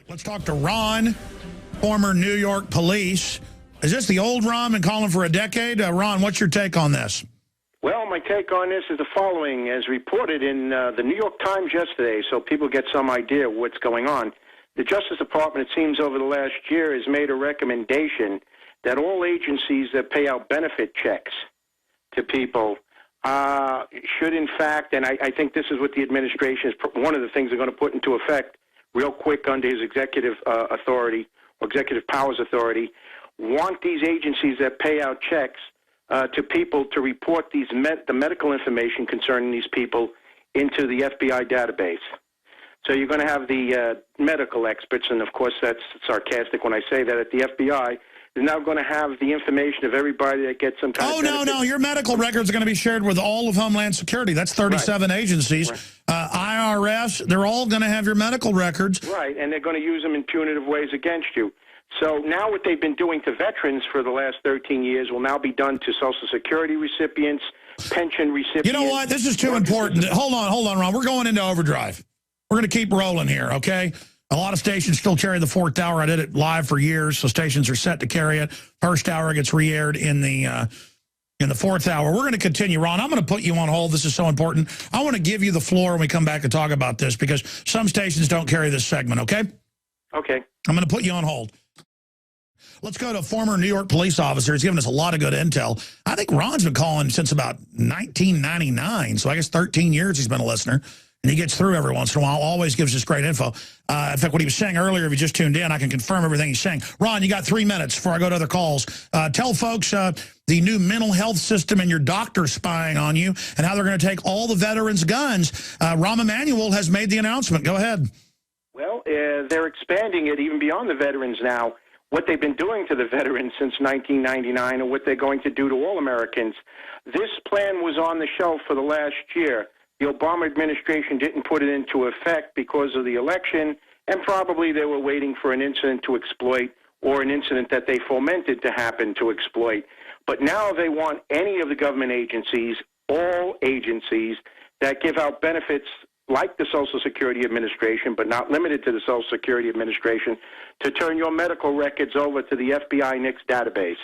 Let's talk to Ron, former New York police. Is this the old Ron been calling for a decade? Ron, what's your take on this? Well, my take on this is the following. As reported in the New York Times yesterday, so people get some idea of what's going on, the Justice Department, it seems over the last year, has made a recommendation that all agencies that pay out benefit checks to people should, in fact, and I think this is what the administration is, one of the things they're going to put into effect real quick under his executive authority, or executive powers authority, want these agencies that pay out checks to people to report these the medical information concerning these people into the FBI database. So you're going to have the medical experts, and of course that's sarcastic when I say that, at the FBI, is now going to have the information of everybody that gets some kind of benefit. No, your medical records are going to be shared with all of Homeland Security. That's 37 agencies. Right. IRS, they're all going to have your medical records. Right, and they're going to use them in punitive ways against you. So now what they've been doing to veterans for the last 13 years will now be done to Social Security recipients, pension recipients. You know what? This is too important. Hold on, Ron. We're going into overdrive. We're going to keep rolling here, okay? A lot of stations still carry the fourth hour. I did it live for years, so stations are set to carry it. First hour gets re-aired in the fourth hour. We're going to continue. Ron, I'm going to put you on hold. This is so important. I want to give you the floor when we come back and talk about this, because some stations don't carry this segment, okay? Okay. I'm going to put you on hold. Let's go to a former New York police officer. He's given us a lot of good intel. I think Ron's been calling since about 1999, so I guess 13 years he's been a listener. And he gets through every once in a while, always gives us great info. In fact, what he was saying earlier, if you just tuned in, I can confirm everything he's saying. Ron, you got 3 minutes before I go to other calls. Tell folks the new mental health system and your doctor spying on you and how they're going to take all the veterans' guns. Rahm Emanuel has made the announcement. Go ahead. Well, they're expanding it even beyond the veterans now. What they've been doing to the veterans since 1999 and what they're going to do to all Americans. This plan was on the shelf for the last year. The Obama administration didn't put it into effect because of the election, and probably they were waiting for an incident to exploit or an incident that they fomented to happen to exploit. But now they want any of the government agencies, all agencies that give out benefits like the Social Security Administration, but not limited to the Social Security Administration, to turn your medical records over to the FBI NICS database.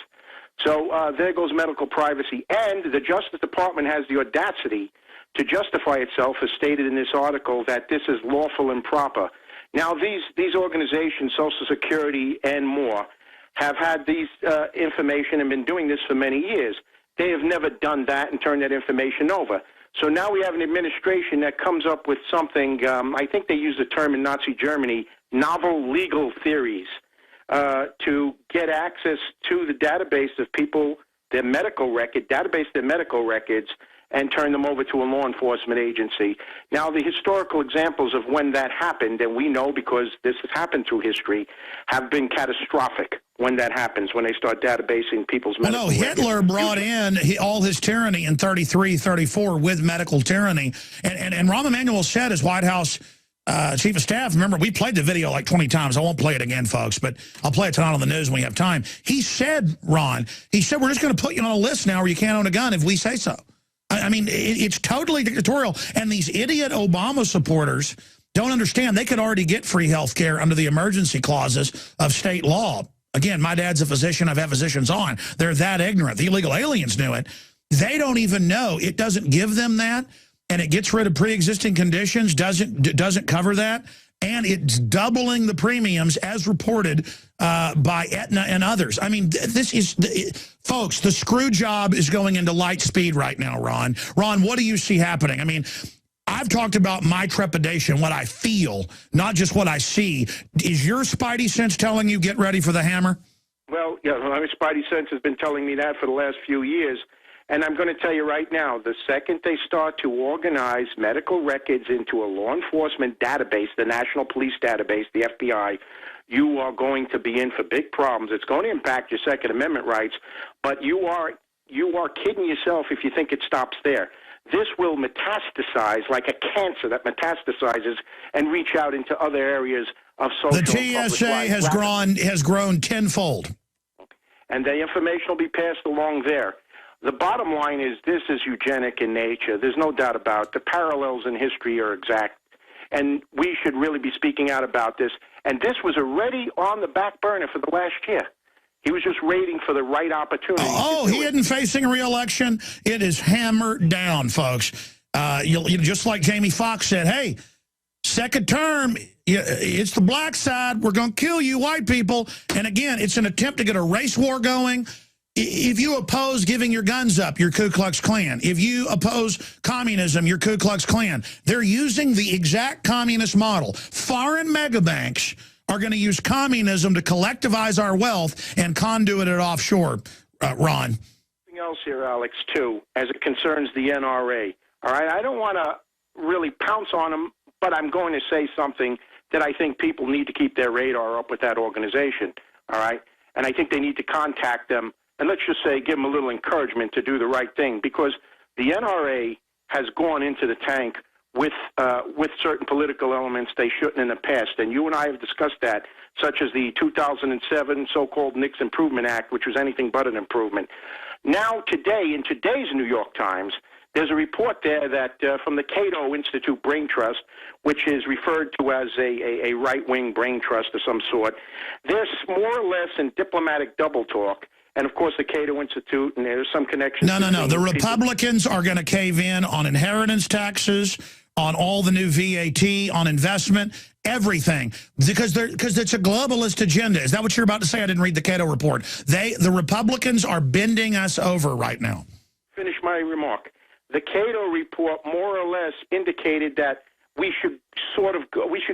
So there goes medical privacy. And the Justice Department has the audacity to justify itself, as stated in this article, that this is lawful and proper. Now, these organizations, Social Security and more, have had these information and been doing this for many years. They have never done that and turned that information over. So now we have an administration that comes up with something, I think they use the term in Nazi Germany, novel legal theories, to get access to the database of people, their medical record, database their medical records, and turn them over to a law enforcement agency. Now, the historical examples of when that happened, and we know because this has happened through history, have been catastrophic when that happens, when they start databasing people's medical records. Hitler brought in all his tyranny in 33, 34 with medical tyranny. And Rahm Emanuel said, as White House chief of staff, remember, we played the video like 20 times. I won't play it again, folks, but I'll play it tonight on the news when we have time. He said, Ron, he said, we're just going to put you on a list now where you can't own a gun if we say so. I mean, it's totally dictatorial. And these idiot Obama supporters don't understand. They could already get free health care under the emergency clauses of state law. Again, my dad's a physician. I've had physicians on. They're that ignorant. The illegal aliens knew it. They don't even know. It doesn't give them that. And it gets rid of pre-existing conditions, doesn't cover that. And it's doubling the premiums as reported by Aetna and others. I mean, this is, folks, the screw job is going into light speed right now, Ron. Ron, what do you see happening? I mean, I've talked about my trepidation, what I feel, not just what I see. Is your spidey sense telling you get ready for the hammer? Well, yeah, my spidey sense has been telling me that for the last few years. And I'm going to tell you right now, the second they start to organize medical records into a law enforcement database, the National Police Database, the FBI, you are going to be in for big problems. It's going to impact your Second Amendment rights, but you are kidding yourself if you think it stops there. This will metastasize like a cancer that metastasizes and reach out into other areas of social and public TSA life. has grown tenfold. And the information will be passed along there. The bottom line is this is eugenic in nature. There's no doubt about it. The parallels in history are exact. and we should really be speaking out about this. And this was already on the back burner for the last year. He was just waiting for the right opportunity. Oh, he isn't facing a re-election. It is hammered down, folks. Just like Jamie Foxx said, hey, second term, it's the black side. We're going to kill you, white people. And again, it's an attempt to get a race war going. If you oppose giving your guns up, you're Ku Klux Klan. If you oppose communism, you're Ku Klux Klan. They're using the exact communist model. Foreign megabanks are going to use communism to collectivize our wealth and conduit it offshore, Ron. Something else here, Alex, too, as it concerns the NRA. All right, I don't want to really pounce on them, but I'm going to say something that I think people need to keep their radar up with that organization. All right, and I think they need to contact them. And let's just say give them a little encouragement to do the right thing, because the NRA has gone into the tank with certain political elements they shouldn't in the past. And you and I have discussed that, such as the 2007 so-called Nix Improvement Act, which was anything but an improvement. Now, today, in today's New York Times, there's a report there that from the Cato Institute Brain Trust, which is referred to as a right-wing brain trust of some sort. There's more or less in diplomatic double talk. And, of course, the Cato Institute, and there's some connection. No. The Republicans are going to cave in on inheritance taxes, on all the new VAT, on investment, everything, because it's a globalist agenda. Is that what you're about to say? I didn't read the Cato report. The Republicans are bending us over right now. Finish my remark. The Cato report more or less indicated that we should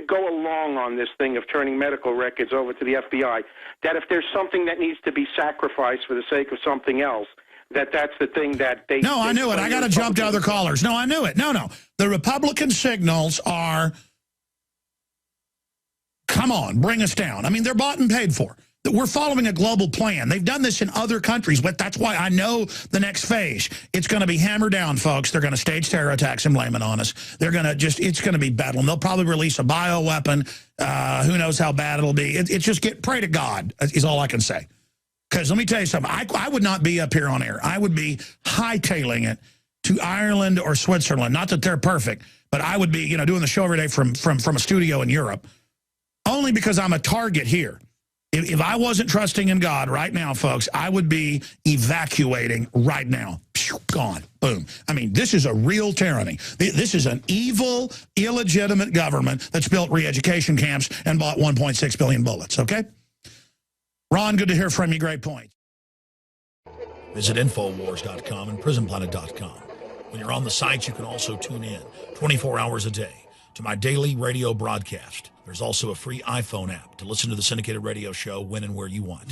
go along on this thing of turning medical records over to the FBI, that if there's something that needs to be sacrificed for the sake of something else, that's the thing that they... No, I knew it. I got to jump to other callers. No, I knew it. No. The Republican signals are, come on, bring us down. I mean, they're bought and paid for. We're following a global plan. They've done this in other countries, but that's why I know the next phase. It's going to be hammered down, folks. They're going to stage terror attacks and blame it on us. They're going to it's going to be bedlam. They'll probably release a bioweapon. Who knows how bad it'll be. It's just pray to God is all I can say. Because let me tell you something. I would not be up here on air. I would be hightailing it to Ireland or Switzerland. Not that they're perfect, but I would be, doing the show every day from a studio in Europe. Only because I'm a target here. If I wasn't trusting in God right now, folks, I would be evacuating right now. Gone. Boom. I mean, this is a real tyranny. This is an evil, illegitimate government that's built re-education camps and bought 1.6 billion bullets, okay? Ron, good to hear from you. Great point. Visit INFOWARS.com and PrisonPlanet.com. When you're on the site, you can also tune in 24 hours a day to my daily radio broadcast. There's also a free iPhone app to listen to the syndicated radio show when and where you want.